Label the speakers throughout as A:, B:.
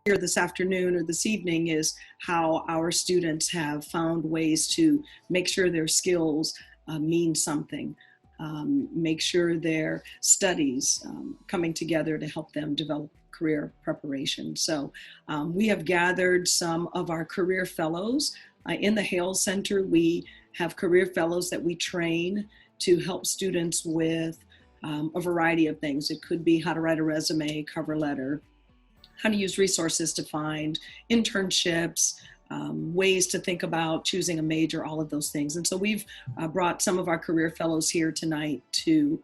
A: here this afternoon or this evening is how our students have found ways to make sure their skills mean something, make sure their studies coming together to help them develop career preparation. So we have gathered some of our career fellows in the Hale Center. We have career fellows that we train to help students with a variety of things. It could be how to write a resume, cover letter, how to use resources to find internships, ways to think about choosing a major, all of those things. And so we've brought some of our career fellows here tonight to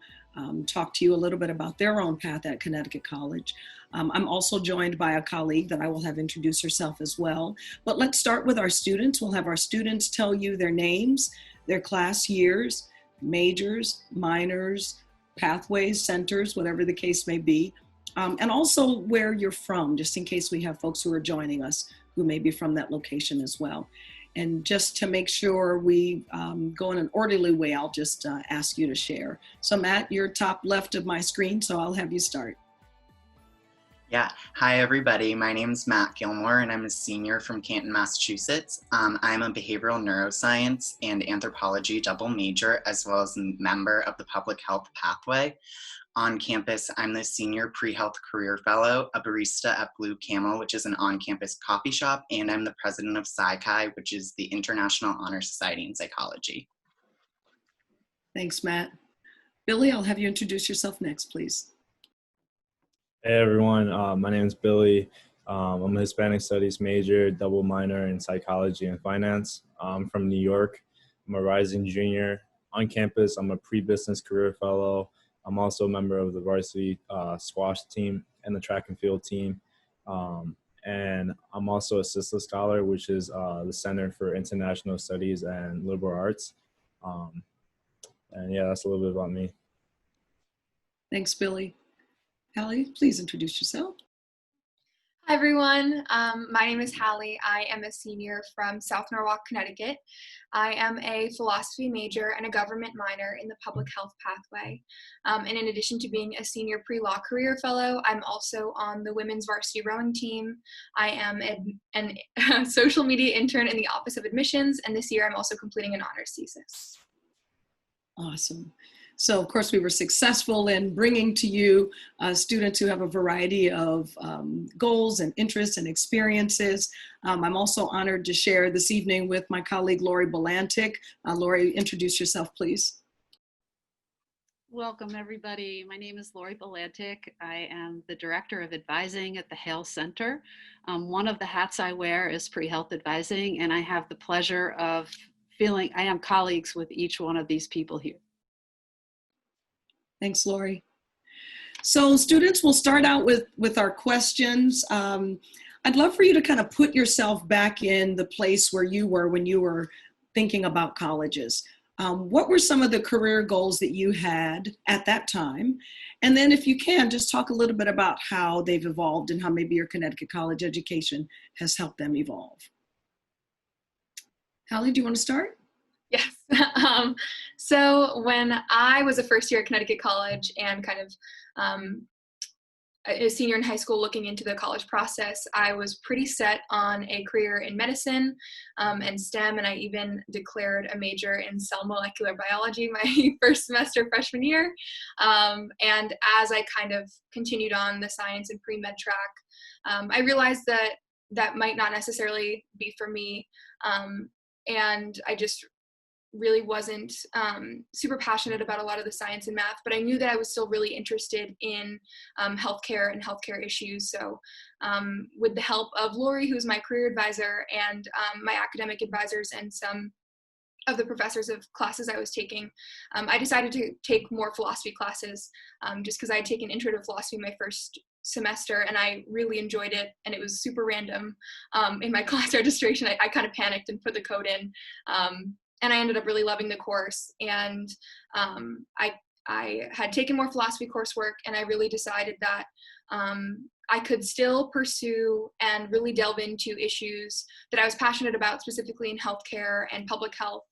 A: talk to you a little bit about their own path at Connecticut College. I'm also joined by a colleague that I will have introduce herself as well. But let's start with our students. We'll have our students tell you their names, their class years, majors, minors, pathways, centers, whatever the case may be. And also where you're from, just in case we have folks who are joining us who may be from that location as well. And just to make sure we go in an orderly way, I'll just ask you to share. So Matt, you're top left of my screen, so I'll have you start.
B: Yeah. Hi, everybody. My name's Matt Gilmore, and I'm a senior from Canton, Massachusetts. I'm a behavioral neuroscience and anthropology double major, as well as a member of the public health pathway. On campus, I'm the senior pre-health career fellow, a barista at Blue Camel, which is an on-campus coffee shop, and I'm the president of PsyChi, which is the International Honor Society in Psychology.
A: Thanks, Matt. Billy, I'll have you introduce yourself next, please.
C: Hey everyone, my name is Billy. I'm a Hispanic Studies major, double minor in psychology and finance. I'm from New York. I'm a rising junior. On campus, I'm a pre-business career fellow. I'm also a member of the varsity squash team and the track and field team. And I'm also a CISLA scholar, which is the Center for International Studies and Liberal Arts. And yeah, that's a little bit about me.
A: Thanks, Billy. Hallie, please introduce yourself.
D: Hi everyone, my name is Hallie. I am a senior from South Norwalk, Connecticut. I am a philosophy major and a government minor in the public health pathway. And in addition to being a senior pre-law career fellow, I'm also on the women's varsity rowing team. I am a social media intern in the Office of Admissions, and this year I'm also completing an honors thesis.
A: Awesome. So, of course, we were successful in bringing to you students who have a variety of goals and interests and experiences. I'm also honored to share this evening with my colleague, Lori Belantic. Lori, introduce yourself, please.
E: Welcome, everybody. My name is Lori Belantic. I am the Director of Advising at the Hale Center. One of the hats I wear is pre-health advising, and I have the pleasure of feeling I am colleagues with each one of these people here.
A: Thanks, Lori. So students, we'll start out with our questions. I'd love for you to kind of put yourself back in the place where you were when you were thinking about colleges. What were some of the career goals that you had at that time? And then if you can, just talk a little bit about how they've evolved and how maybe your Connecticut college education has helped them evolve. Hallie, do you want to start?
D: Yes. So when I was a first year at Connecticut College and kind of a senior in high school looking into the college process, I was pretty set on a career in medicine and STEM, and I even declared a major in cell molecular biology my first semester freshman year. And as I kind of continued on the science and pre-med track, I realized that that might not necessarily be for me. And I just really wasn't super passionate about a lot of the science and math, but I knew that I was still really interested in healthcare and healthcare issues. So with the help of Lori, who's my career advisor, and my academic advisors and some of the professors of classes I was taking, I decided to take more philosophy classes just because I had taken intro to philosophy my first semester and I really enjoyed it, and it was super random. In my class registration, I kind of panicked and put the code in. And I ended up really loving the course, and I had taken more philosophy coursework, and I really decided that I could still pursue and really delve into issues that I was passionate about, specifically in healthcare and public health,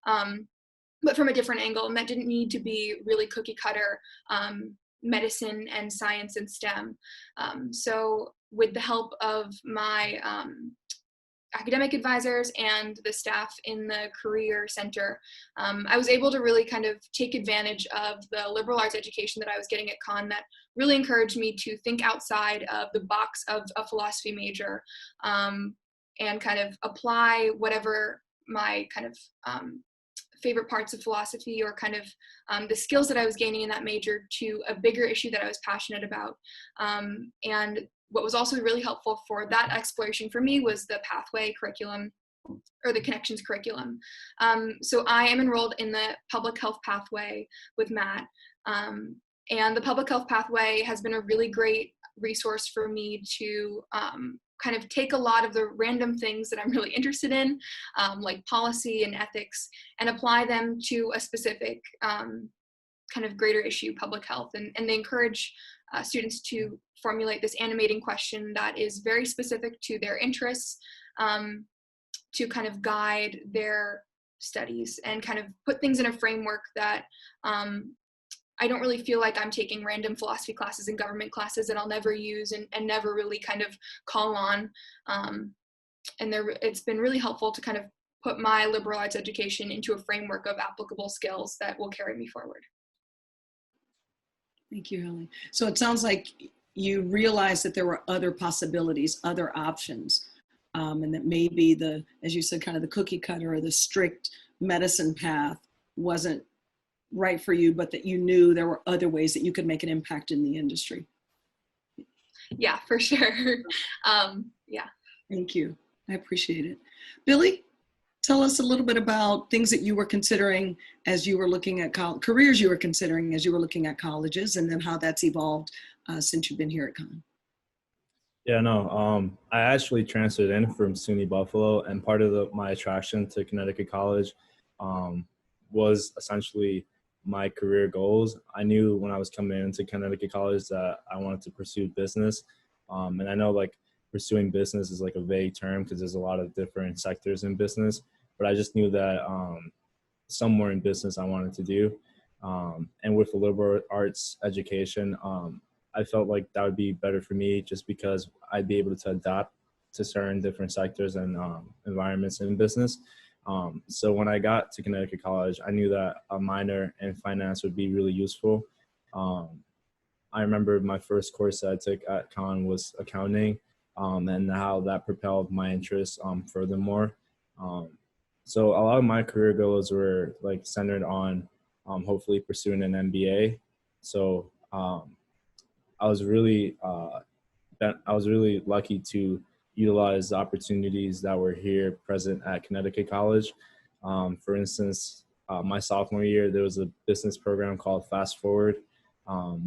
D: but from a different angle, and that didn't need to be really cookie cutter medicine and science and STEM. So with the help of my academic advisors and the staff in the career center, I was able to really kind of take advantage of the liberal arts education that I was getting at Conn that really encouraged me to think outside of the box of a philosophy major, and kind of apply whatever my kind of favorite parts of philosophy or kind of the skills that I was gaining in that major to a bigger issue that I was passionate about. And what was also really helpful for that exploration for me was the pathway curriculum, or the connections curriculum. So I am enrolled in the public health pathway with Matt. And the public health pathway has been a really great resource for me to kind of take a lot of the random things that I'm really interested in, like policy and ethics, and apply them to a specific kind of greater issue, public health. And they encourage students to formulate this animating question that is very specific to their interests, to kind of guide their studies and kind of put things in a framework that I don't really feel like I'm taking random philosophy classes and government classes that I'll never use and never really kind of call on. It's been really helpful to kind of put my liberal arts education into a framework of applicable skills that will carry me forward.
A: Thank you, Helen. So it sounds like you realized that there were other possibilities, other options, and that maybe the, as you said, kind of the cookie cutter or the strict medicine path wasn't right for you, but that you knew there were other ways that you could make an impact in the industry.
D: Yeah, for sure. Yeah.
A: Thank you. I appreciate it. Billy, tell us a little bit about things that you were considering as you were looking at careers you were considering as you were looking at colleges, and then how that's evolved since you've been here at Conn.
C: Yeah, no, I actually transferred in from SUNY Buffalo, and part of my attraction to Connecticut College was essentially my career goals. I knew when I was coming into Connecticut College that I wanted to pursue business. And I know like pursuing business is like a vague term because there's a lot of different sectors in business, but I just knew that somewhere in business I wanted to do. And with the liberal arts education, I felt like that would be better for me just because I'd be able to adapt to certain different sectors and environments in business. So when I got to Connecticut College, I knew that a minor in finance would be really useful. I remember my first course that I took at Conn was accounting, and how that propelled my interest furthermore. So a lot of my career goals were like centered on hopefully pursuing an MBA. So I was really lucky to utilize the opportunities that were here present at Connecticut College. For instance, my sophomore year, there was a business program called Fast Forward,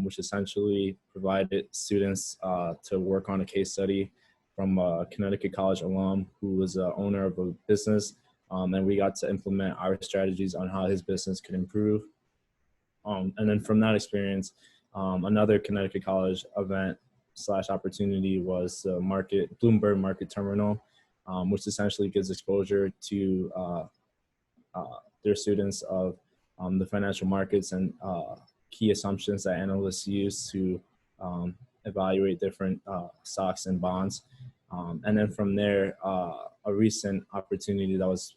C: which essentially provided students to work on a case study from a Connecticut College alum who was the owner of a business. And we got to implement our strategies on how his business could improve. And then from that experience, another Connecticut College event / opportunity was the Bloomberg Market Terminal, which essentially gives exposure to their students of the financial markets and key assumptions that analysts use to evaluate different stocks and bonds. And then from there, a recent opportunity that was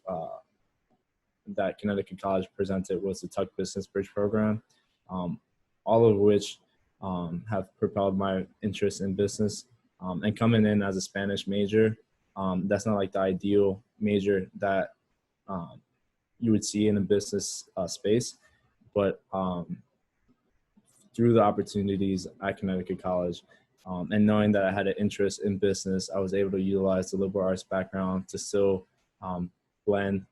C: that Connecticut College presented was the Tuck Business Bridge program, all of which have propelled my interest in business. And coming in as a Spanish major, that's not like the ideal major that you would see in a business space, but through the opportunities at Connecticut College and knowing that I had an interest in business, I was able to utilize the liberal arts background to still blend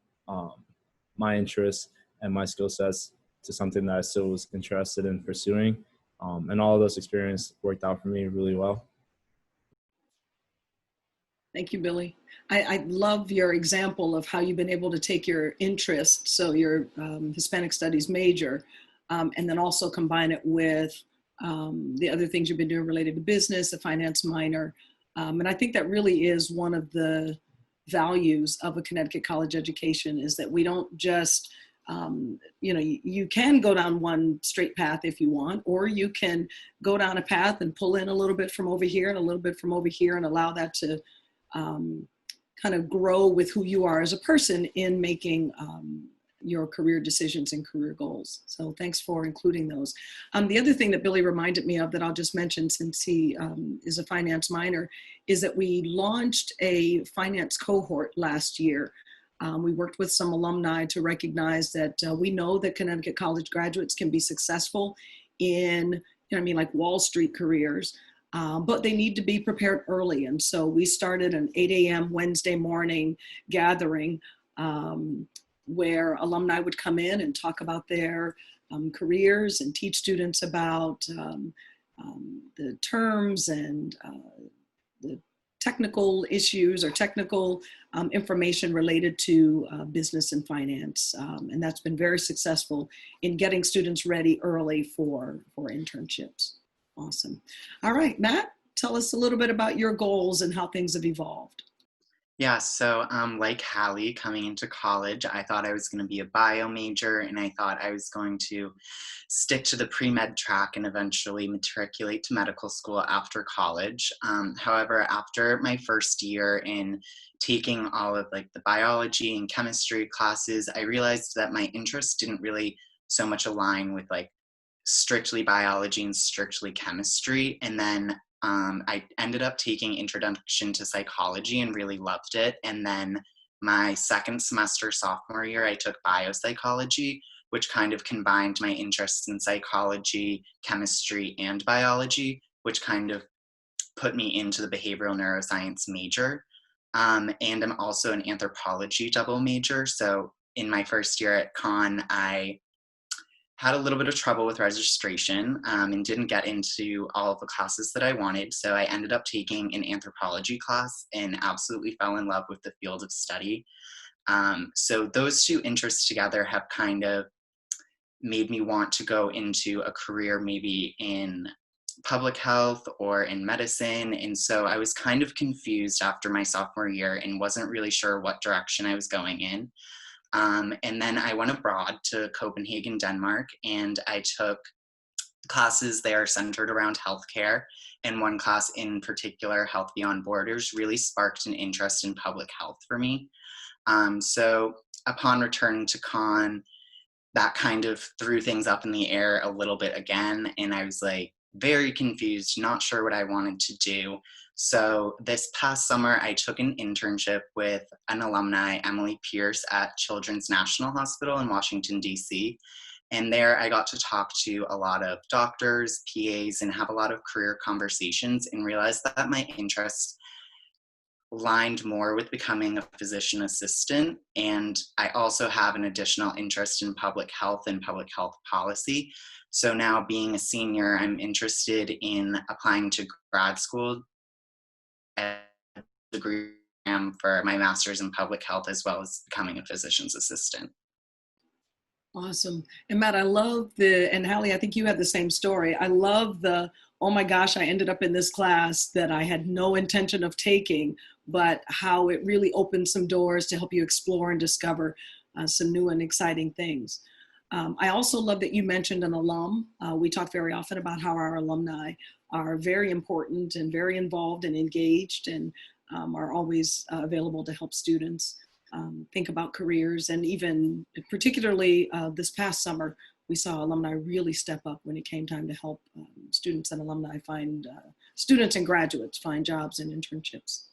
C: my interests and my skill sets to something that I still was interested in pursuing. And all of those experiences worked out for me really well.
A: Thank you, Billy. I love your example of how you've been able to take your interest, so your Hispanic Studies major, and then also combine it with the other things you've been doing related to business, the finance minor. And I think that really is one of the values of a Connecticut college education, is that we don't just you can go down one straight path if you want, or you can go down a path and pull in a little bit from over here and a little bit from over here and allow that to kind of grow with who you are as a person in making your career decisions and career goals. So thanks for including those. The other thing that Billy reminded me of that I'll just mention, since he is a finance minor, is that we launched a finance cohort last year. We worked with some alumni to recognize that we know that Connecticut college graduates can be successful in, like Wall Street careers, but they need to be prepared early. And so we started an 8 a.m. Wednesday morning gathering where alumni would come in and talk about their careers and teach students about the terms and the technical issues or technical information related to business and finance. And that's been very successful in getting students ready early for internships. Awesome. All right, Matt, tell us a little bit about your goals and how things have evolved.
B: Yeah, so like Hallie, coming into college, I thought I was going to be a bio major, and I thought I was going to stick to the pre-med track and eventually matriculate to medical school after college. However, after my first year in taking all of like the biology and chemistry classes, I realized that my interests didn't really so much align with like strictly biology and strictly chemistry. And then I ended up taking Introduction to Psychology and really loved it. And then my second semester sophomore year, I took biopsychology, which kind of combined my interests in psychology, chemistry, and biology, which kind of put me into the behavioral neuroscience major. And I'm also an anthropology double major. So in my first year at Conn, I had a little bit of trouble with registration and didn't get into all of the classes that I wanted. So I ended up taking an anthropology class and absolutely fell in love with the field of study. So those two interests together have kind of made me want to go into a career maybe in public health or in medicine. And so I was kind of confused after my sophomore year and wasn't really sure what direction I was going in. And then I went abroad to Copenhagen, Denmark, and I took classes there centered around healthcare. And one class in particular, Health Beyond Borders, really sparked an interest in public health for me. So upon returning to Conn, that kind of threw things up in the air a little bit again. And I was like very confused, not sure what I wanted to do. So this past summer, I took an internship with an alumni, Emily Pierce, at Children's National Hospital in Washington, D.C. And there I got to talk to a lot of doctors, PAs, and have a lot of career conversations and realized that my interests aligned more with becoming a physician assistant. And I also have an additional interest in public health and public health policy. So now being a senior, I'm interested in applying to grad school degree for my master's in public health, as well as becoming a physician's assistant.
A: Awesome. And Matt, I love and Hallie, I think you had the same story. I love oh my gosh, I ended up in this class that I had no intention of taking, but how it really opened some doors to help you explore and discover some new and exciting things. I also love that you mentioned an alum. We talk very often about how our alumni are very important and very involved and engaged and are always available to help students think about careers. And even particularly this past summer, we saw alumni really step up when it came time to help students and alumni students and graduates find jobs and internships.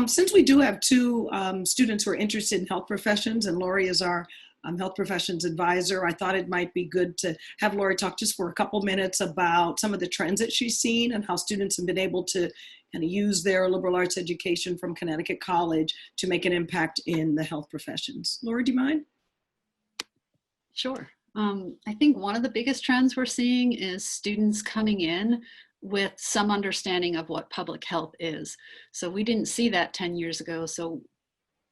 A: Since we do have two students who are interested in health professions, and Lori is our health professions advisor, I thought it might be good to have Lori talk just for a couple minutes about some of the trends that she's seen and how students have been able to kind of use their liberal arts education from Connecticut College to make an impact in the health professions. Lori, do you mind?
E: Sure. I think one of the biggest trends we're seeing is students coming in with some understanding of what public health is. So we didn't see that 10 years ago. So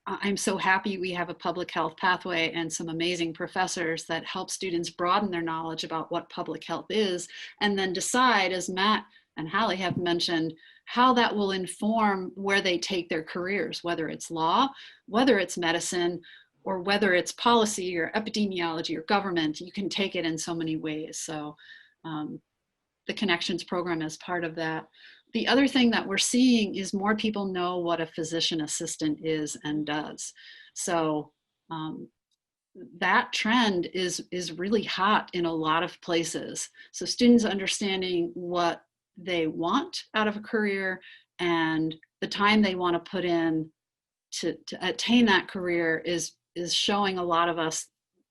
E: I'm so happy we have a public health pathway and some amazing professors that help students broaden their knowledge about what public health is, and then decide, as Matt and Hallie have mentioned, how that will inform where they take their careers, whether it's law, whether it's medicine, or whether it's policy or epidemiology or government, you can take it in so many ways. So the Connections program is part of that. The other thing that we're seeing is more people know what a physician assistant is and does. So that trend is really hot in a lot of places. So students understanding what they want out of a career and the time they want to put in to attain that career is showing a lot of us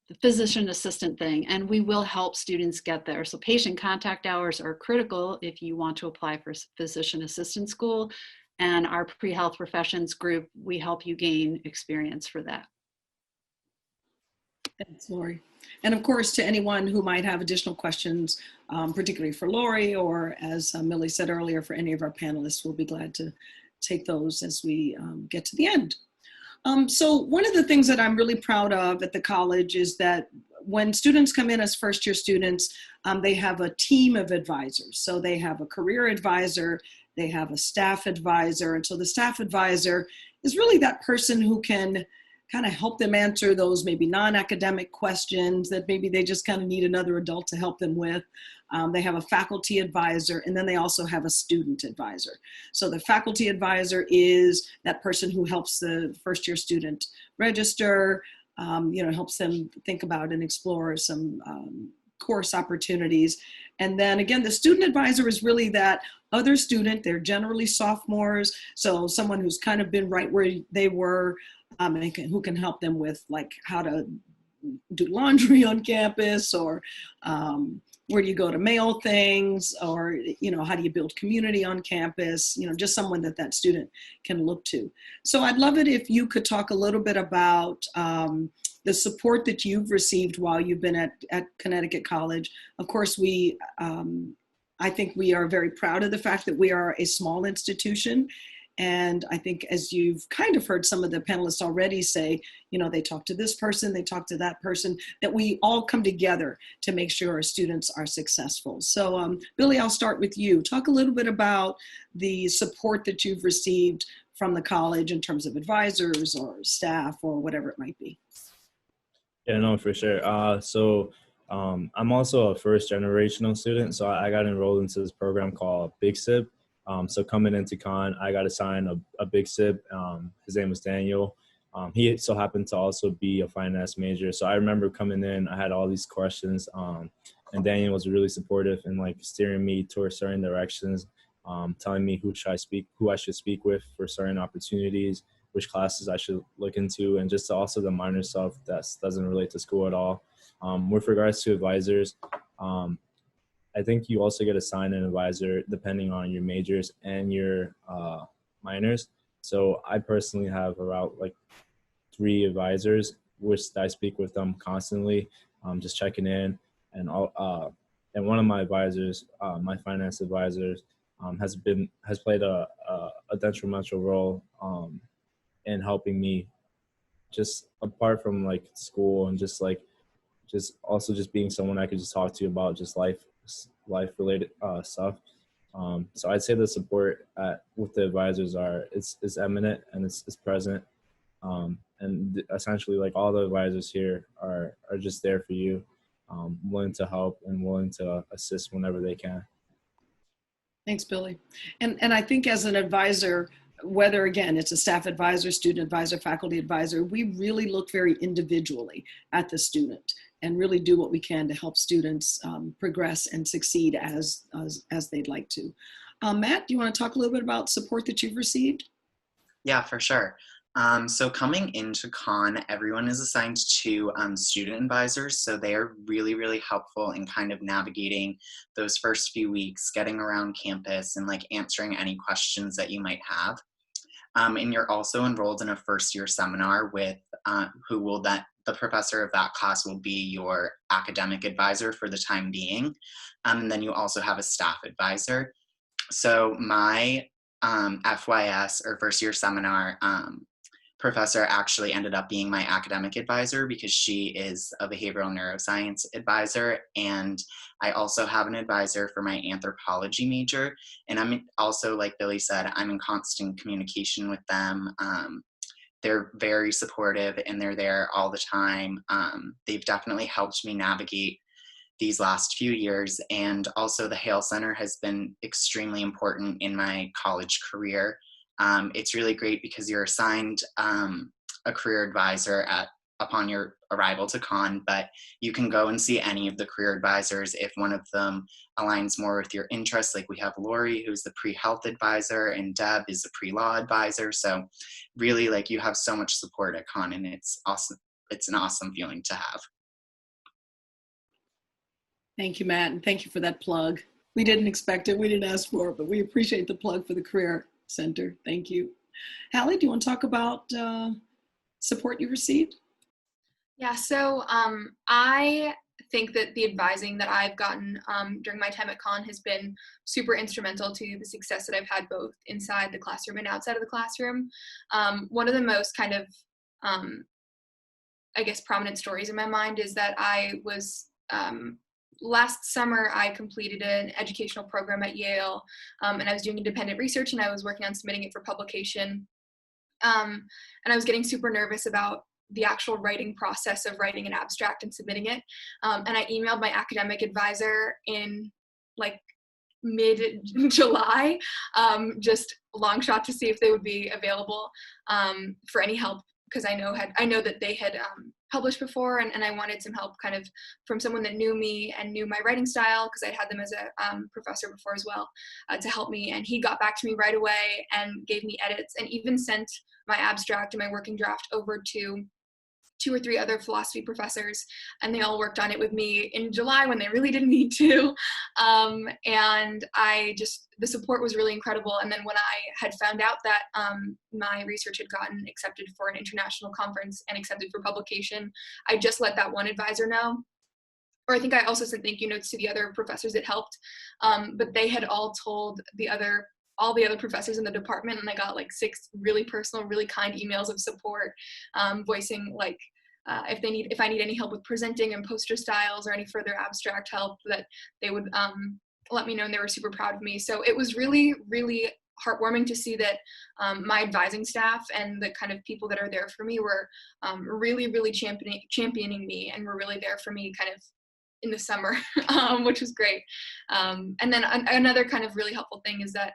E: the physician assistant thing, and we will help students get there. So patient contact hours are critical if you want to apply for physician assistant school, and our pre-health professions group, we help you gain experience for that.
A: Thanks, Lori. And of course, to anyone who might have additional questions, particularly for Lori, or as Millie said earlier, for any of our panelists, we'll be glad to take those as we get to the end. So one of the things that I'm really proud of at the college is that when students come in as first-year students, they have a team of advisors. So they have a career advisor, they have a staff advisor, and so the staff advisor is really that person who can kind of help them answer those maybe non-academic questions that maybe they just kind of need another adult to help them with. They have a faculty advisor, and then they also have a student advisor. So the faculty advisor is that person who helps the first-year student register, helps them think about and explore some course opportunities. And then again, the student advisor is really that other student. They're generally sophomores, so someone who's kind of been right where they were, and who can help them with like how to do laundry on campus, or where do you go to mail things, or how do you build community on campus, just someone that student can look to. So I'd love it if you could talk a little bit about the support that you've received while you've been at Connecticut College. Of course, I think we are very proud of the fact that we are a small institution. And I think, as you've kind of heard some of the panelists already say, they talk to this person, they talk to that person, that we all come together to make sure our students are successful. So Billy, I'll start with you. Talk a little bit about the support that you've received from the college in terms of advisors or staff or whatever it might be.
C: Yeah, no, for sure. I'm also a first generational student. So I got enrolled into this program called Big Sip. So coming into Conn, I got assigned a big sip. His name was Daniel. He so happened to also be a finance major. So I remember coming in, I had all these questions, and Daniel was really supportive and like steering me towards certain directions, telling me who I should speak with for certain opportunities, which classes I should look into, and just also the minor stuff that doesn't relate to school at all. With regards to advisors, I think you also get assigned an advisor depending on your majors and your minors. So I personally have around like 3 advisors, which I speak with them constantly, just checking in. And one of my advisors, my finance advisors, has played a detrimental role in helping me, just apart from like school and just also just being someone I could just talk to about just life related stuff. So I'd say the support with the advisors is eminent and it's present. And essentially like all the advisors here are just there for you, willing to help and willing to assist whenever they can.
A: Thanks, Billy. And I think as an advisor, whether again it's a staff advisor, student advisor, faculty advisor, we really look very individually at the student and really do what we can to help students progress and succeed as they'd like to. Matt, do you want to talk a little bit about support that you've received?
B: Yeah, for sure. So coming into Conn, everyone is assigned 2 student advisors. So they are really, really helpful in kind of navigating those first few weeks, getting around campus and like answering any questions that you might have. And you're also enrolled in a first-year seminar with the professor of that class will be your academic advisor for the time being. And then you also have a staff advisor. So my FYS or first-year seminar professor actually ended up being my academic advisor because she is a behavioral neuroscience advisor. And I also have an advisor for my anthropology major. And I'm also, like Billy said, I'm in constant communication with them they're very supportive and they're there all the time. They've definitely helped me navigate these last few years. And also the Hale Center has been extremely important in my college career. It's really great because you're assigned a career advisor upon your arrival to Conn, but you can go and see any of the career advisors if one of them aligns more with your interests. Like we have Lori, who's the pre-health advisor, and Deb is the pre-law advisor. So really, like, you have so much support at Conn, and it's awesome. It's an awesome feeling to have.
A: Thank you, Matt, and thank you for that plug. We didn't expect it, we didn't ask for it, but we appreciate the plug for the Career Center. Thank you. Hallie, do you want to talk about support you received?
D: Yeah, so I think that the advising that I've gotten during my time at Conn has been super instrumental to the success that I've had both inside the classroom and outside of the classroom. One of the most kind of, I guess, prominent stories in my mind is that I was, last summer I completed an educational program at Yale, and I was doing independent research and I was working on submitting it for publication. And I was getting super nervous about the actual writing process of writing an abstract and submitting it. And I emailed my academic advisor in like mid-July, just long shot to see if they would be available for any help, because I know that they had published before, and I wanted some help kind of from someone that knew me and knew my writing style, because I had them as a professor before as well, to help me. And he got back to me right away and gave me edits and even sent my abstract and my working draft over to 2 or 3 other philosophy professors, and they all worked on it with me in July when they really didn't need to. And the support was really incredible. And then when I had found out that my research had gotten accepted for an international conference and accepted for publication, I just let that one advisor know. Or I think I also sent thank you notes to the other professors that helped, but they had all told all the other professors in the department, and I got like 6 really personal, really kind emails of support, voicing like if I need any help with presenting and poster styles or any further abstract help, that they would let me know, and they were super proud of me. So it was really, really heartwarming to see that my advising staff and the kind of people that are there for me were really, really championing me, and were really there for me kind of in the summer, which was great. And then another kind of really helpful thing is that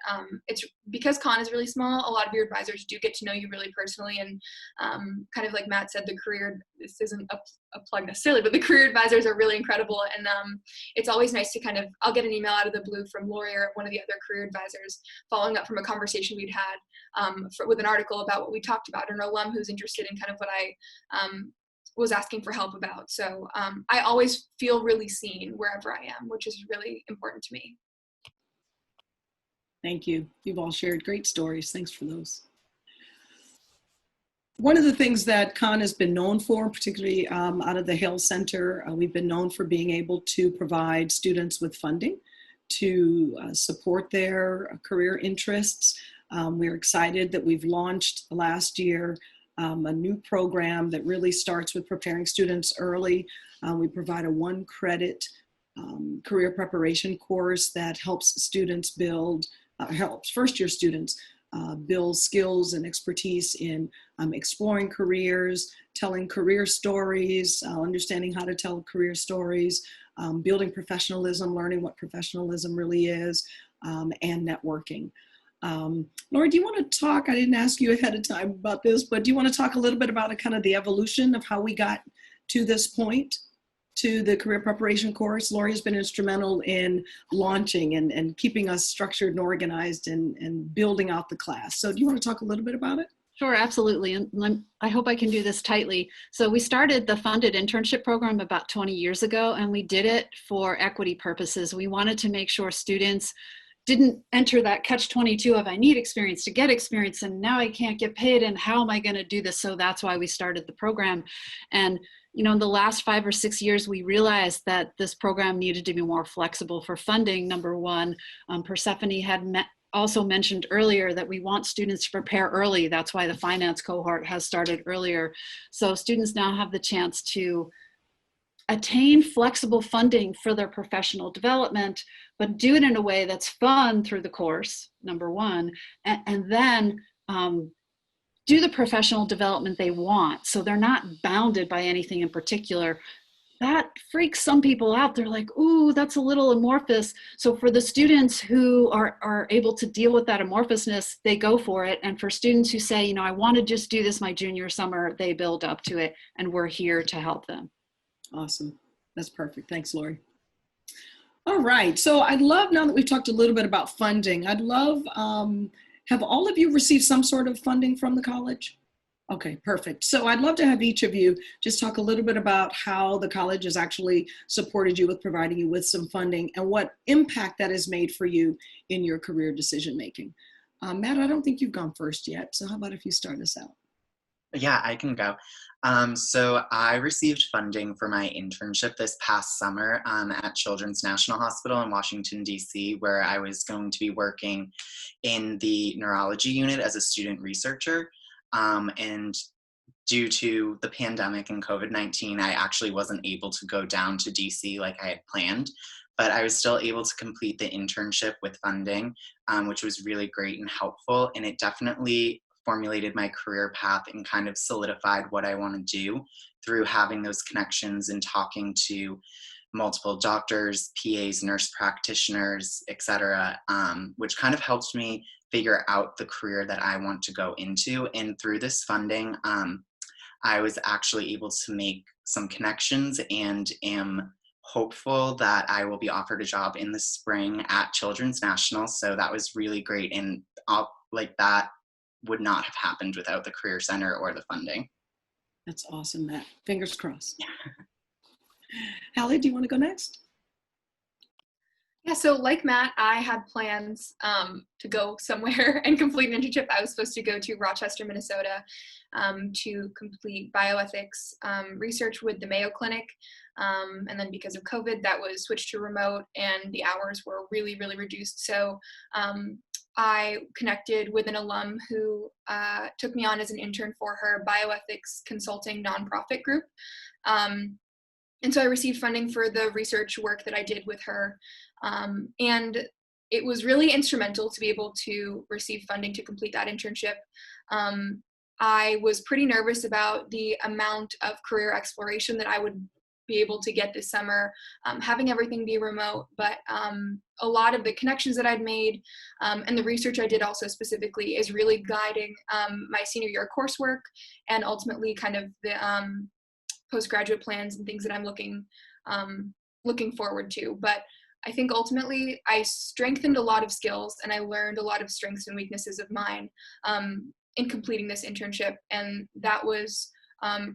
D: it's because Conn is really small, a lot of your advisors do get to know you really personally, and kind of like Matt said, this isn't a plug necessarily, but the career advisors are really incredible. And it's always nice to kind of, I'll get an email out of the blue from Lori or one of the other career advisors following up from a conversation we'd had with an article about what we talked about, or an alum who's interested in kind of what I was asking for help about. So I always feel really seen wherever I am, which is really important to me.
A: Thank you. You've all shared great stories. Thanks for those. One of the things that Conn has been known for, particularly out of the Hale Center, we've been known for being able to provide students with funding to support their career interests. We're excited that we've launched last year a new program that really starts with preparing students early. We provide a 1-credit career preparation course that helps students helps first-year students build skills and expertise in exploring careers, telling career stories, understanding how to tell career stories, building professionalism, learning what professionalism really is, and networking. Laura, do you want to talk, I didn't ask you ahead of time about this, but do you want to talk a little bit about kind of the evolution of how we got to this point, to the career preparation course? Lori has been instrumental in launching and keeping us structured and organized and building out the class. So do you want to talk a little bit about it?
E: Sure, absolutely. And I hope I can do this tightly. So we started the funded internship program about 20 years ago, and we did it for equity purposes. We wanted to make sure students didn't enter that catch-22 of I need experience to get experience, and now I can't get paid, and how am I going to do this? So that's why we started the program. And in the last 5 or 6 years, we realized that this program needed to be more flexible for funding. Number one, Persephone had also mentioned earlier that we want students to prepare early. That's why the finance cohort has started earlier. So students now have the chance to attain flexible funding for their professional development, but do it in a way that's fun through the course, number one, and then do the professional development they want. So they're not bounded by anything in particular. That freaks some people out. They're like, ooh, that's a little amorphous. So for the students who are able to deal with that amorphousness, they go for it. And for students who say, you know, I want to just do this my junior summer, they build up to it, and we're here to help them.
A: Awesome. That's perfect. Thanks, Lori. All right. So I'd love, now that we've talked a little bit about funding, I'd love, have all of you received some sort of funding from the college? Okay, perfect. So I'd love to have each of you just talk a little bit about how the college has actually supported you with providing you with some funding and what impact that has made for you in your career decision making. Matt, I don't think you've gone first yet. So how about if you start us out?
B: Yeah, I can go. So I received funding for my internship this past summer at Children's National Hospital in Washington, D.C., where I was going to be working in the neurology unit as a student researcher. And due to the pandemic and COVID-19, I actually wasn't able to go down to DC like I had planned, but I was still able to complete the internship with funding, which was really great and helpful. And it definitely formulated my career path and kind of solidified what I want to do through having those connections and talking to multiple doctors, PAs, nurse practitioners, etc., which kind of helped me figure out the career that I want to go into. And through this funding, I was actually able to make some connections and am hopeful that I will be offered a job in the spring at Children's National. So that was really great. And like that would not have happened without the Career Center or the funding.
A: That's awesome, Matt. Fingers crossed. Hallie, do you want to go next?
D: Yeah, so like Matt, I had plans to go somewhere and complete an internship. I was supposed to go to Rochester, Minnesota to complete bioethics research with the Mayo Clinic. And then because of COVID, that was switched to remote and the hours were really, really reduced. So I connected with an alum who took me on as an intern for her bioethics consulting nonprofit group. And so I received funding for the research work that I did with her. And it was really instrumental to be able to receive funding to complete that internship. I was pretty nervous about the amount of career exploration that I would be able to get this summer, having everything be remote, but a lot of the connections that I'd made and the research I did also specifically is really guiding my senior year coursework and ultimately kind of the postgraduate plans and things that I'm looking forward to. But I think ultimately I strengthened a lot of skills and I learned a lot of strengths and weaknesses of mine in completing this internship. And that was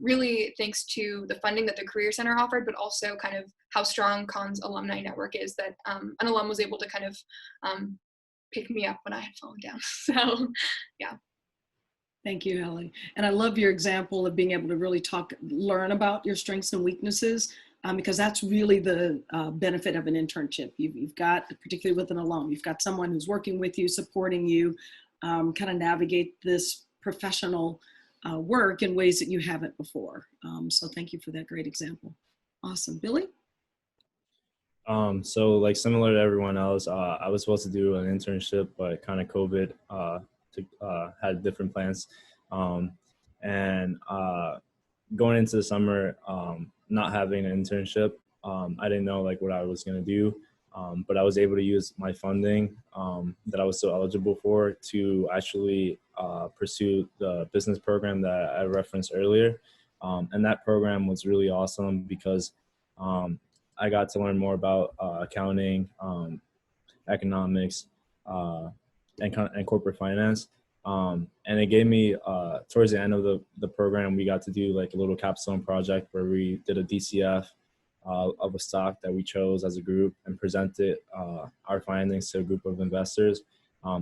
D: really thanks to the funding that the Career Center offered, but also kind of how strong Conn's alumni network is, that an alum was able to kind of pick me up when I had fallen down. So, yeah.
A: Thank you, Hallie. And I love your example of being able to really learn about your strengths and weaknesses, because that's really the benefit of an internship. You've got, particularly with an alum, you've got someone who's working with you, supporting you, kind of navigate this professional work in ways that you haven't before. So thank you for that great example. Awesome. Billy?
C: So like similar to everyone else, I was supposed to do an internship, but kind of COVID had different plans. And going into the summer, not having an internship, I didn't know like what I was going to do. But I was able to use my funding that I was still eligible for to actually pursue the business program that I referenced earlier. And that program was really awesome because I got to learn more about accounting, economics, and corporate finance. And it gave me, towards the end of the program, we got to do like a little capstone project where we did a DCF of a stock that we chose as a group and presented our findings to a group of investors. A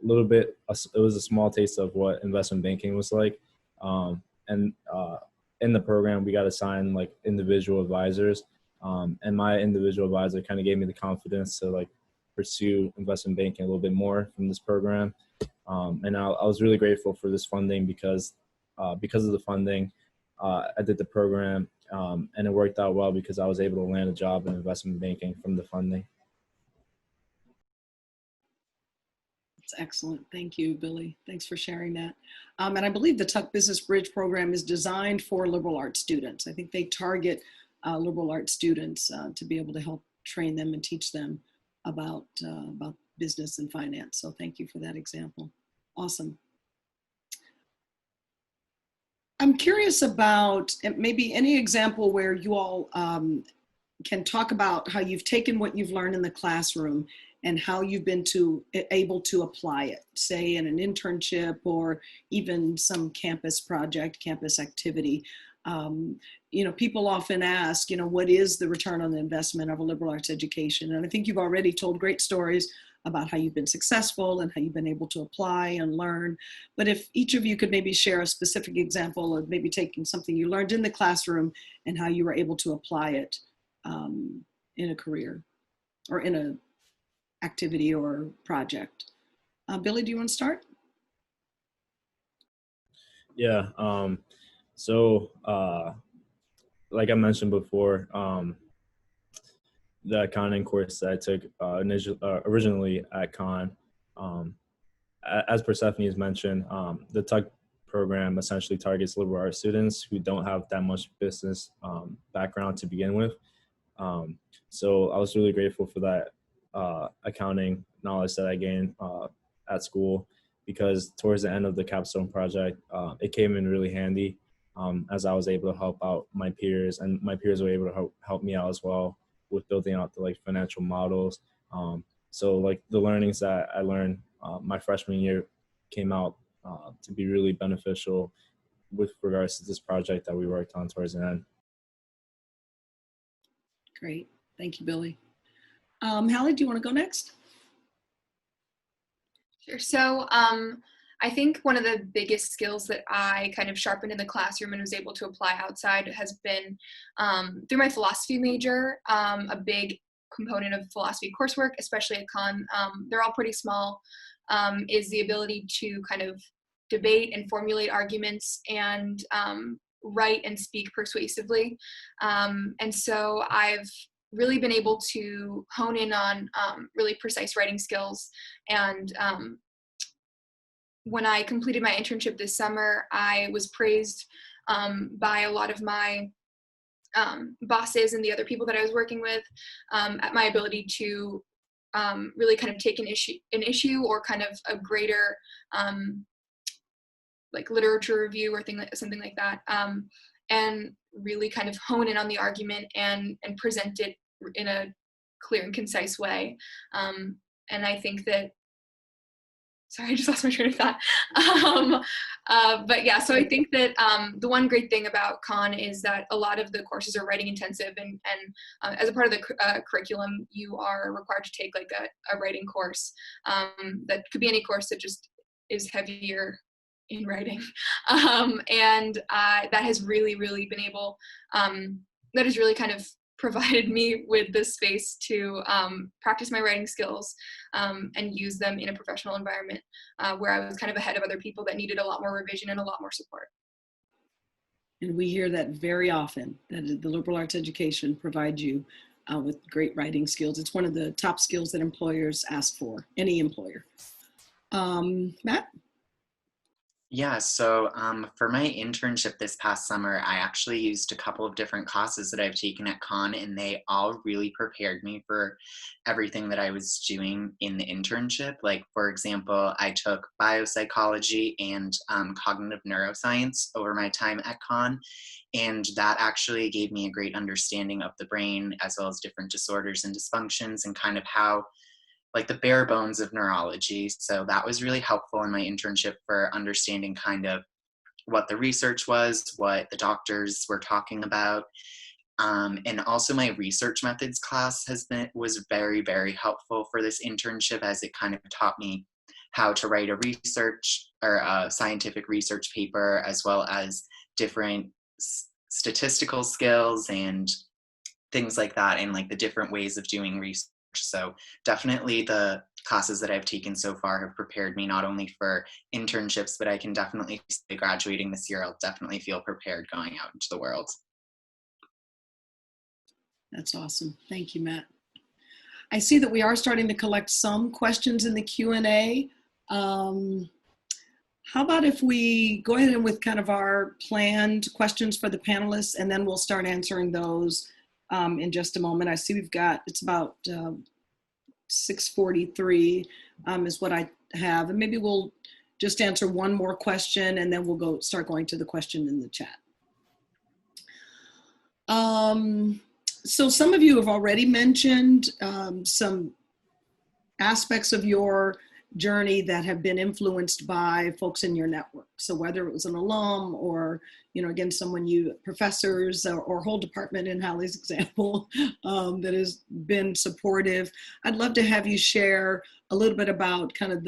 C: little bit, it was a small taste of what investment banking was like. And in the program, we got assigned like individual advisors. And my individual advisor kind of gave me the confidence to like pursue investment banking a little bit more from this program. And I was really grateful for this funding because of the funding, I did the program, and it worked out well because I was able to land a job in investment banking from the funding.
A: It's excellent. Thank you, Billy. Thanks for sharing that. And I believe the Tuck Business Bridge program is designed for liberal arts students. I think they target liberal arts students to be able to help train them and teach them about business and finance. So thank you for that example. Awesome. I'm curious about maybe any example where you all can talk about how you've taken what you've learned in the classroom and how you've been able to apply it, say in an internship or even some campus project, campus activity. You know, people often ask, you know, what is the return on the investment of a liberal arts education? And I think you've already told great stories about how you've been successful and how you've been able to apply and learn. But if each of you could maybe share a specific example of maybe taking something you learned in the classroom and how you were able to apply it in a career or in a activity or project. Billy, do you want to start?
C: Yeah. So like I mentioned before, the accounting course that I took originally at Conn, as Persephone's mentioned, the Tuck program essentially targets liberal arts students who don't have that much business background to begin with. So I was really grateful for that accounting knowledge that I gained at school, because towards the end of the capstone project, it came in really handy as I was able to help out my peers, and my peers were able to help me out as well with building out the financial models. So the learnings that I learned my freshman year came out to be really beneficial with regards to this project that we worked on towards the end.
A: Great. Thank you, Billy. Hallie, do you want to go next?
D: Sure. So I think one of the biggest skills that I kind of sharpened in the classroom and was able to apply outside has been through my philosophy major. A big component of philosophy coursework, especially at Conn, they're all pretty small, is the ability to kind of debate and formulate arguments and write and speak persuasively. And so I've really been able to hone in on really precise writing skills. And when I completed my internship this summer, I was praised by a lot of my bosses and the other people that I was working with at my ability to really kind of take an issue or kind of a greater like literature review or something like that, and really kind of hone in on the argument and present it in a clear and concise way. And I think that, sorry, I just lost my train of thought. But yeah, so I think that the one great thing about Conn is that a lot of the courses are writing intensive, and as a part of the curriculum, you are required to take like a writing course that could be any course that just is heavier in writing. And that has really been able, that has really kind of provided me with the space to practice my writing skills and use them in a professional environment where I was kind of ahead of other people that needed a lot more revision and a lot more support.
A: And we hear that very often, that the liberal arts education provides you with great writing skills. It's one of the top skills that employers ask for, any employer. Matt?
B: Yeah, so for my internship this past summer, I actually used a couple of different classes that I've taken at Conn, and they all really prepared me for everything that I was doing in the internship. Like, for example, I took biopsychology and cognitive neuroscience over my time at Conn, and that actually gave me a great understanding of the brain as well as different disorders and dysfunctions and kind of how like the bare bones of neurology. So that was really helpful in my internship for understanding kind of what the research was, what the doctors were talking about. And also my research methods class was very helpful for this internship, as it kind of taught me how to write a research or a scientific research paper, as well as different statistical skills and things like that, and like the different ways of doing research. So definitely the classes that I've taken so far have prepared me not only for internships, but I can definitely say graduating this year, I'll definitely feel prepared going out into the world.
A: That's awesome. Thank you, Matt. I see that we are starting to collect some questions in the Q&A. Um, how about if we go ahead and with kind of our planned questions for the panelists, and then we'll start answering those in just a moment. I see we've got, it's about 6:43 is what I have. And maybe we'll just answer one more question and then we'll start going to the question in the chat. So some of you have already mentioned some aspects of your journey that have been influenced by folks in your network. So whether it was an alum or, again, professors or whole department in Hallie's example that has been supportive. I'd love to have you share a little bit about kind of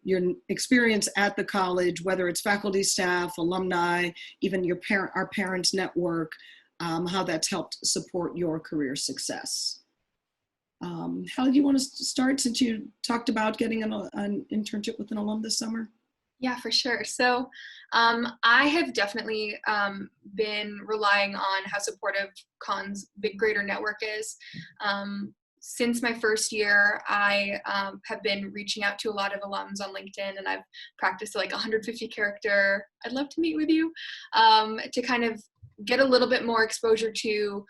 A: your experience at the college, whether it's faculty, staff, alumni, even our parents' network, how that's helped support your career success. Hallie, do you want to start since you talked about getting an internship with an alum this summer?
D: Yeah, for sure. So I have definitely been relying on how supportive Conn's big greater network is. Since my first year, I have been reaching out to a lot of alums on LinkedIn, and I've practiced like 150 character, I'd love to meet with you, to kind of get a little bit more exposure to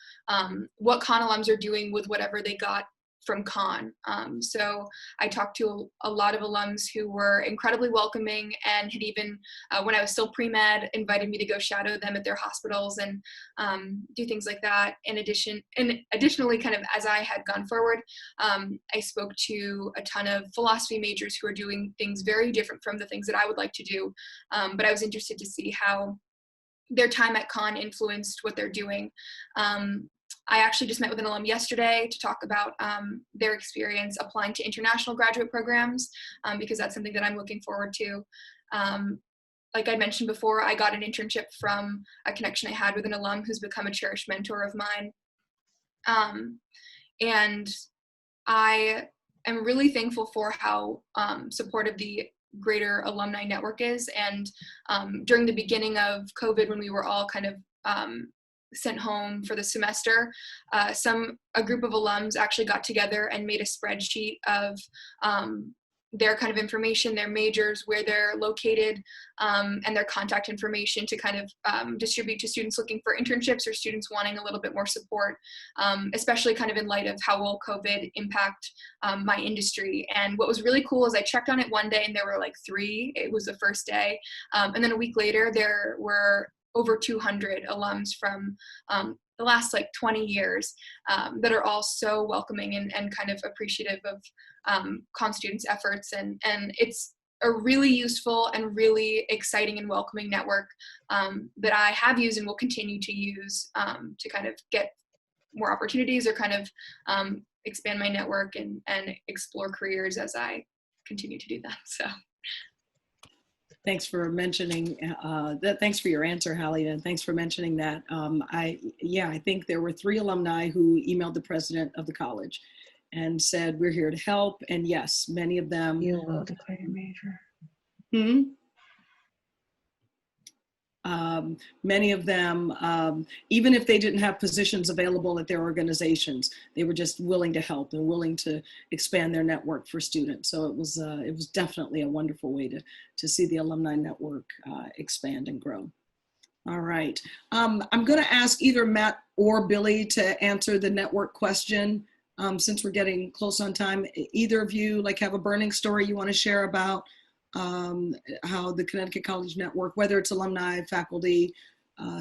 D: what Conn alums are doing with whatever they got from Conn. So I talked to a lot of alums who were incredibly welcoming and had even, when I was still pre-med, invited me to go shadow them at their hospitals and do things like that. Additionally, kind of as I had gone forward, I spoke to a ton of philosophy majors who are doing things very different from the things that I would like to do. But I was interested to see how their time at Conn influenced what they're doing. I actually just met with an alum yesterday to talk about their experience applying to international graduate programs, because that's something that I'm looking forward to. Like I mentioned before, I got an internship from a connection I had with an alum who's become a cherished mentor of mine. And I am really thankful for how supportive the greater alumni network is. And during the beginning of COVID, when we were all kind of sent home for the semester, a group of alums actually got together and made a spreadsheet of their kind of information, their majors, where they're located, and their contact information to kind of distribute to students looking for internships or students wanting a little bit more support, especially kind of in light of how will COVID impact my industry. And what was really cool is I checked on it one day and there were like 3. It was the first day. And then a week later, there were over 200 alums from the last like 20 years that are all so welcoming and kind of appreciative of Conn students' efforts. And it's a really useful and really exciting and welcoming network that I have used and will continue to use to kind of get more opportunities or kind of expand my network and explore careers as I continue to do that. So.
A: Thanks for mentioning that. Thanks for your answer, Hallie, and thanks for mentioning that. I think there were 3 alumni who emailed the president of the college and said, we're here to help. And yes, many of them.
F: You will declare your major.
A: Many of them, even if they didn't have positions available at their organizations, they were just willing to help and willing to expand their network for students. So it was definitely a wonderful way to see the alumni network expand and grow. All right, I'm going to ask either Matt or Billy to answer the network question. Since we're getting close on time, either of you have a burning story you want to share about how the Connecticut College Network, whether it's alumni, faculty,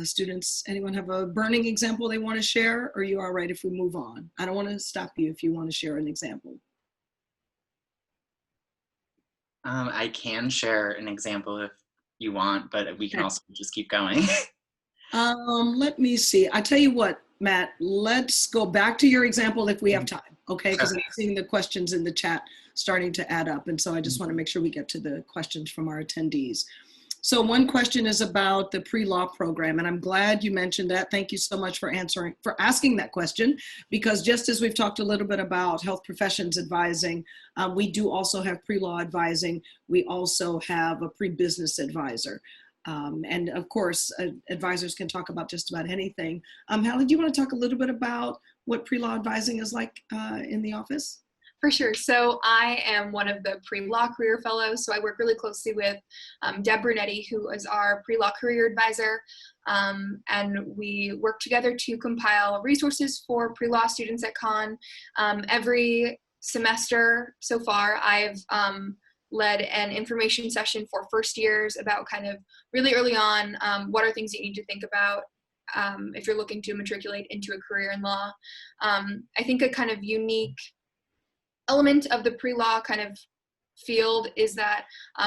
A: students, anyone have a burning example they want to share? Or are you all right if we move on? I don't want to stop you if you want to share an example.
B: I can share an example if you want, but we can also just keep going.
A: Let me see. I tell you what, Matt, let's go back to your example if we have time, okay? Because I'm seeing the questions in the chat starting to add up. And so I just want to make sure we get to the questions from our attendees. So one question is about the pre-law program, and I'm glad you mentioned that. Thank you so much for asking that question, because just as we've talked a little bit about health professions advising, we do also have pre-law advising. We also have a pre-business advisor. And of course, advisors can talk about just about anything. Hallie, do you want to talk a little bit about what pre-law advising is like in the office?
D: For sure. So I am one of the pre-law career fellows. So I work really closely with Deb Brunetti, who is our pre-law career advisor. And we work together to compile resources for pre-law students at Conn. Every semester so far, I've led an information session for first years about kind of really early on, what are things you need to think about if you're looking to matriculate into a career in law. I think a kind of unique element of the pre-law kind of field is that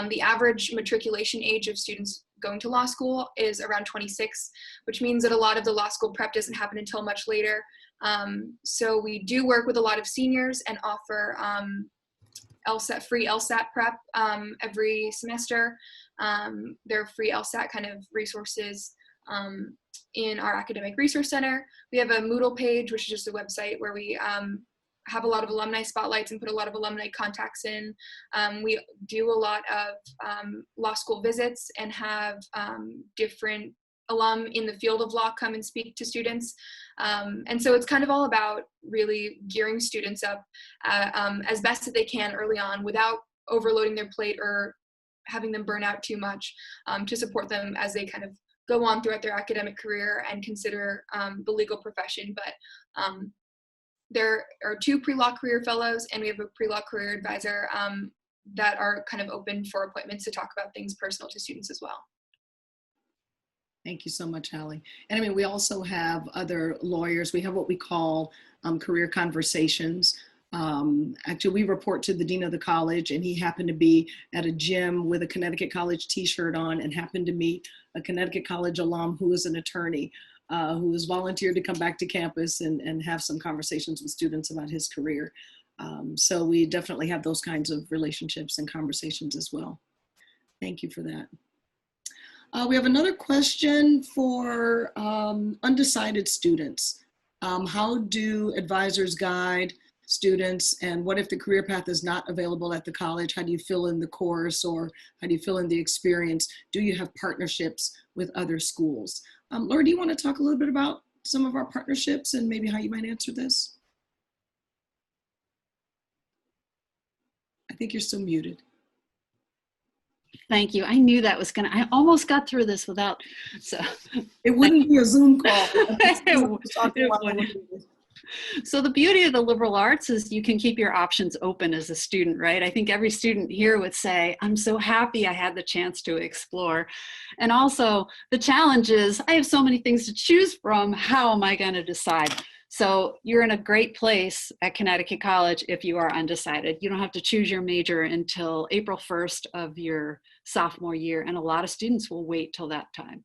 D: the average matriculation age of students going to law school is around 26, which means that a lot of the law school prep doesn't happen until much later. So we do work with a lot of seniors and offer free LSAT prep every semester. There are free LSAT kind of resources in our academic resource center. We have a Moodle page, which is just a website where we have a lot of alumni spotlights and put a lot of alumni contacts in. We do a lot of law school visits and have different alum in the field of law come and speak to students. And so it's kind of all about really gearing students up as best as they can early on without overloading their plate or having them burn out too much, to support them as they kind of go on throughout their academic career and consider the legal profession. But there are 2 pre-law career fellows, and we have a pre-law career advisor that are kind of open for appointments to talk about things personal to students as well.
A: Thank you so much, Hallie. And I mean, we also have other lawyers. We have what we call career conversations. Actually, we report to the dean of the college, and he happened to be at a gym with a Connecticut College t-shirt on and happened to meet a Connecticut College alum who is an attorney, who has volunteered to come back to campus and have some conversations with students about his career. So we definitely have those kinds of relationships and conversations as well. Thank you for that. We have another question for undecided students. How do advisors guide students, and what if the career path is not available at the college? How do you fill in the course, or how do you fill in the experience? Do you have partnerships with other schools? Laura, do you want to talk a little bit about some of our partnerships and maybe how you might answer this? I think you're still muted.
E: Thank you. I knew that was I almost got through this without, so.
A: It wouldn't be a Zoom call.
E: So the beauty of the liberal arts is you can keep your options open as a student, right? I think every student here would say, I'm so happy I had the chance to explore. And also the challenge is I have so many things to choose from. How am I going to decide? So you're in a great place at Connecticut College if you are undecided. You don't have to choose your major until April 1st of your sophomore year, and a lot of students will wait till that time.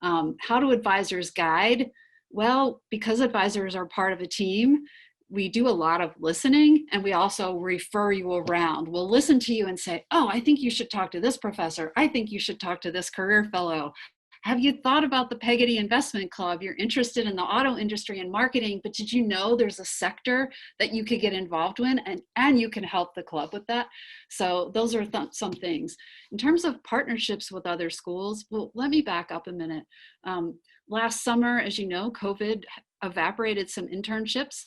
E: How do advisors guide? Well, because advisors are part of a team, we do a lot of listening, and we also refer you around. We'll listen to you and say, oh, I think you should talk to this professor. I think you should talk to this career fellow. Have you thought about the Peggotty Investment Club? You're interested in the auto industry and marketing, but did you know there's a sector that you could get involved in, and you can help the club with that? So those are some things. In terms of partnerships with other schools, well, let me back up a minute. Last summer, as you know, COVID evaporated some internships.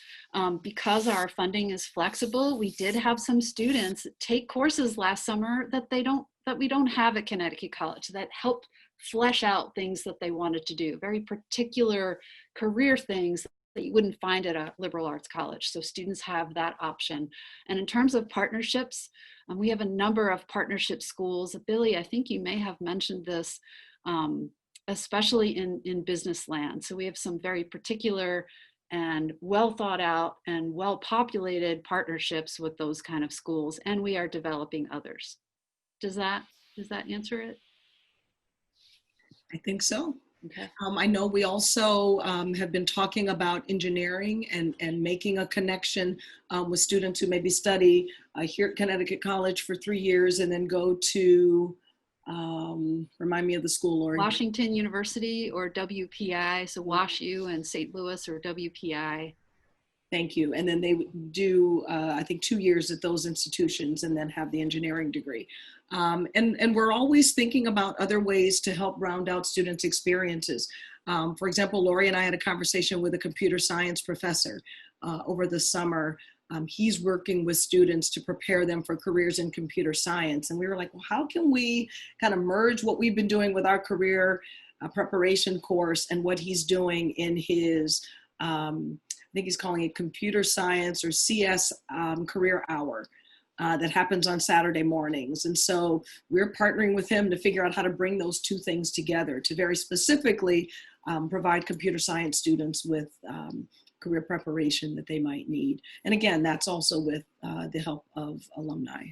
E: Because our funding is flexible, we did have some students take courses last summer that we don't have at Connecticut College that helped flesh out things that they wanted to do, very particular career things that you wouldn't find at a liberal arts college. So students have that option. And in terms of partnerships, we have a number of partnership schools. Billy, I think you may have mentioned this, especially in business land. So we have some very particular and well thought out and well populated partnerships with those kind of schools, and we are developing others. Does that answer it?
A: I think so.
E: Okay.
A: I know we also have been talking about engineering and making a connection with students who maybe study here at Connecticut College for 3 years and then go to, remind me of the school, Lori.
E: Washington University or WPI, so WashU and St. Louis or WPI.
A: Thank you. And then they do, I think, 2 years at those institutions and then have the engineering degree. And we're always thinking about other ways to help round out students' experiences. For example, Lori and I had a conversation with a computer science professor over the summer he's working with students to prepare them for careers in computer science. And we were like, well, how can we kind of merge what we've been doing with our career preparation course and what he's doing in his, I think he's calling it computer science or CS career hour. That happens on Saturday mornings. And so we're partnering with him to figure out how to bring those two things together to very specifically provide computer science students with career preparation that they might need. And again, that's also with the help of alumni.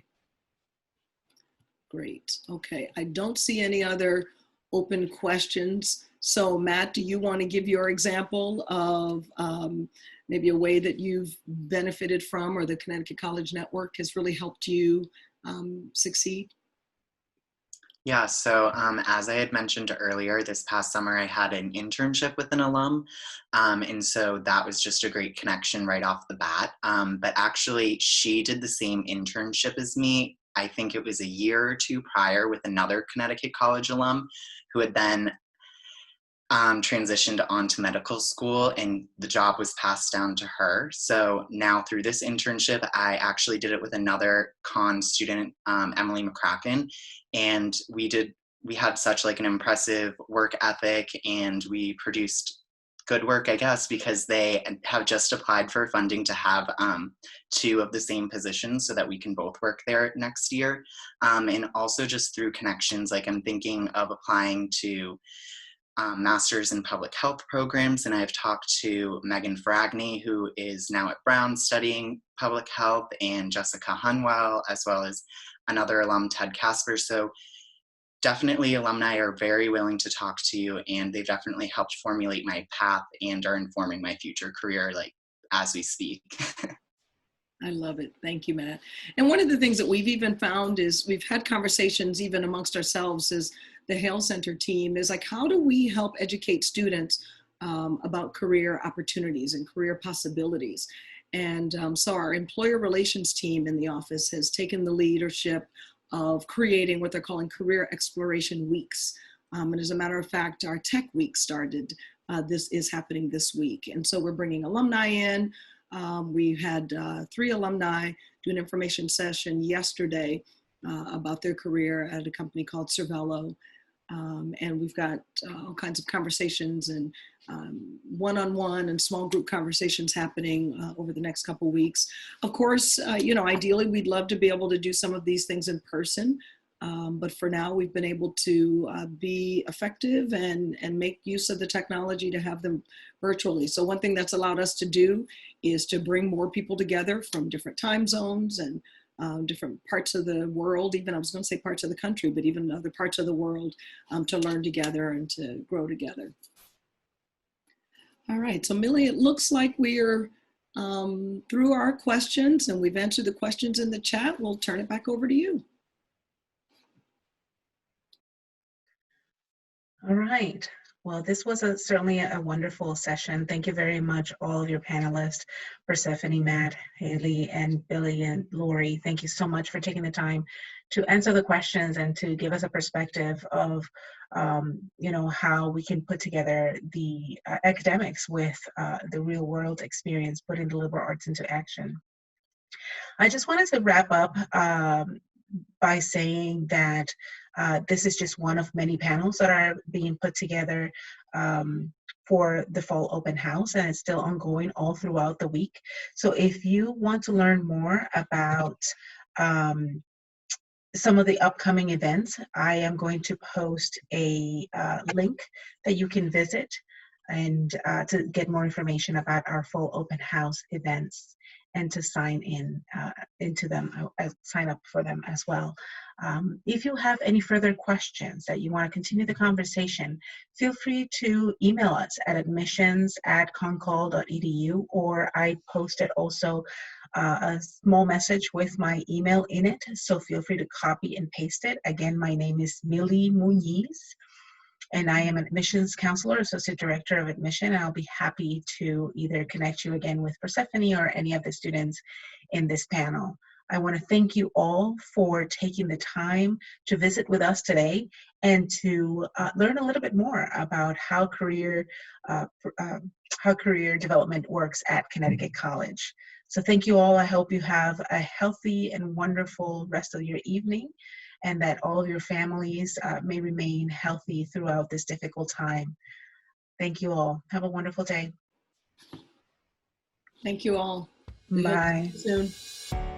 A: Great. Okay, I don't see any other open questions. So Matt, do you want to give your example of maybe a way that you've benefited from or the Connecticut College Network has really helped you succeed?
B: Yeah, so as I had mentioned earlier, this past summer I had an internship with an alum, and so that was just a great connection right off the bat. But actually, she did the same internship as me. I think it was a year or two prior with another Connecticut College alum who had then transitioned on to medical school, and the job was passed down to her. So now through this internship, I actually did it with another Conn student, Emily McCracken, and we had such like an impressive work ethic, and we produced good work, I guess, because they have just applied for funding to have 2 of the same positions so that we can both work there next year. And also just through connections, like I'm thinking of applying to master's in public health programs, and I've talked to Megan Fragney, who is now at Brown studying public health, and Jessica Hunwell, as well as another alum, Ted Casper. So definitely alumni are very willing to talk to you, and they've definitely helped formulate my path and are informing my future career, like as we speak.
A: I love it. Thank you, Matt. And one of the things that we've even found is we've had conversations even amongst ourselves as the Hale Center team is like, how do we help educate students about career opportunities and career possibilities? And so our employer relations team in the office has taken the leadership of creating what they're calling career exploration weeks. And as a matter of fact, our tech week started. This is happening this week. And so we're bringing alumni in. We had 3 alumni do an information session yesterday about their career at a company called Cervello. And we've got all kinds of conversations and one-on-one and small group conversations happening over the next couple of weeks. Of course, ideally we'd love to be able to do some of these things in person. But for now, we've been able to be effective and make use of the technology to have them virtually. So one thing that's allowed us to do is to bring more people together from different time zones and different parts of the world, even I was going to say parts of the country, but even other parts of the world to learn together and to grow together. All right, so Millie, it looks like we're through our questions and we've answered the questions in the chat. We'll turn it back over to you.
F: All right. Well, this was certainly a wonderful session. Thank you very much, all of your panelists, Persephone, Matt, Haley, and Billy, and Lori. Thank you so much for taking the time to answer the questions and to give us a perspective of, how we can put together the academics with the real world experience, putting the liberal arts into action. I just wanted to wrap up by saying that this is just one of many panels that are being put together for the fall open house, and it's still ongoing all throughout the week. So if you want to learn more about some of the upcoming events, I am going to post a link that you can visit and to get more information about our fall open house events and to sign in into them, sign up for them as well. If you have any further questions that you want to continue the conversation, feel free to email us at admissions@concol.edu, or I posted also a small message with my email in it, so feel free to copy and paste it. Again, my name is Millie Muñiz, and I am an admissions counselor, associate director of admission, and I'll be happy to either connect you again with Persephone or any of the students in this panel. I want to thank you all for taking the time to visit with us today and to learn a little bit more about how career development works at Connecticut College. So thank you all. I hope you have a healthy and wonderful rest of your evening, and that all of your families may remain healthy throughout this difficult time. Thank you all. Have a wonderful day.
A: Thank you all. We hope to see
F: Bye.
A: you soon.